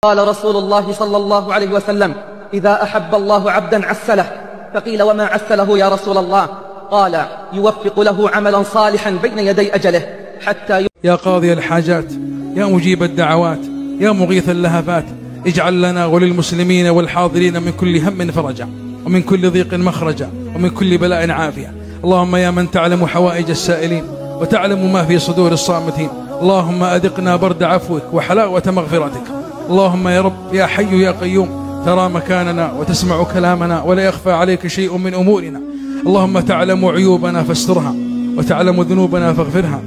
قال رسول الله صلى الله عليه وسلم: إذا أحب الله عبدا عسله. فقيل: وما عسله يا رسول الله؟ قال: يوفق له عملا صالحا بين يدي أجله حتى يا قاضي الحاجات، يا مجيب الدعوات، يا مغيث اللهفات، اجعل لنا وللمسلمين والحاضرين من كل هم فرجا، ومن كل ضيق مخرجا، ومن كل بلاء عافية. اللهم يا من تعلم حوائج السائلين وتعلم ما في صدور الصامتين، اللهم أذقنا برد عفوك وحلاوة مغفرتك. اللهم يا رب يا حي يا قيوم، ترى مكاننا وتسمع كلامنا ولا يخفى عليك شيء من أمورنا. اللهم تعلم عيوبنا فاسترها، وتعلم ذنوبنا فاغفرها،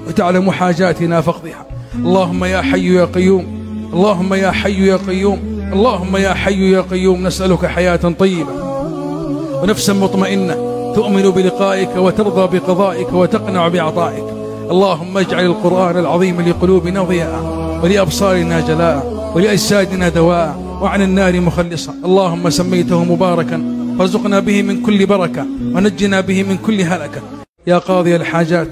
وتعلم حاجاتنا فاقضها. اللهم يا حي يا قيوم، اللهم يا حي يا قيوم، اللهم يا حي يا قيوم، نسألك حياة طيبة ونفسا مطمئنة تؤمن بلقائك وترضى بقضائك وتقنع بعطائك. اللهم اجعل القرآن العظيم لقلوبنا ضياء، ولأبصارنا جلاء، ولأجسادنا دواء، وعن النار مخلصا. اللهم سميته مباركا فارزقنا به من كل بركة، ونجنا به من كل هلكة. يا قاضي الحاجات،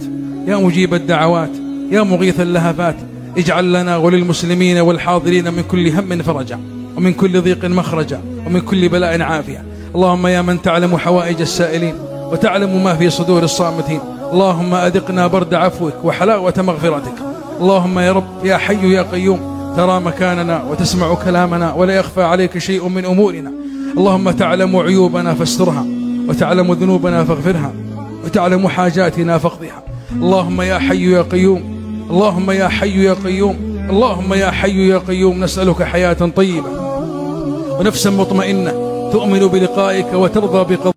يا مجيب الدعوات، يا مغيث اللهفات، اجعل لنا وللمسلمين والحاضرين من كل هم فرجا، ومن كل ضيق مخرجا، ومن كل بلاء عافية. اللهم يا من تعلم حوائج السائلين وتعلم ما في صدور الصامتين، اللهم أذقنا برد عفوك وحلاوة مغفرتك. اللهم يا رب يا حي يا قيوم، ترى مكاننا وتسمع كلامنا ولا يخفى عليك شيء من أمورنا. اللهم تعلم عيوبنا فاسترها، وتعلم ذنوبنا فاغفرها، وتعلم حاجاتنا فاقضها. اللهم يا حي يا قيوم، اللهم يا حي يا قيوم، اللهم يا حي يا قيوم، نسألك حياة طيبة ونفسا مطمئنة تؤمن بلقائك وترضى بقضائك.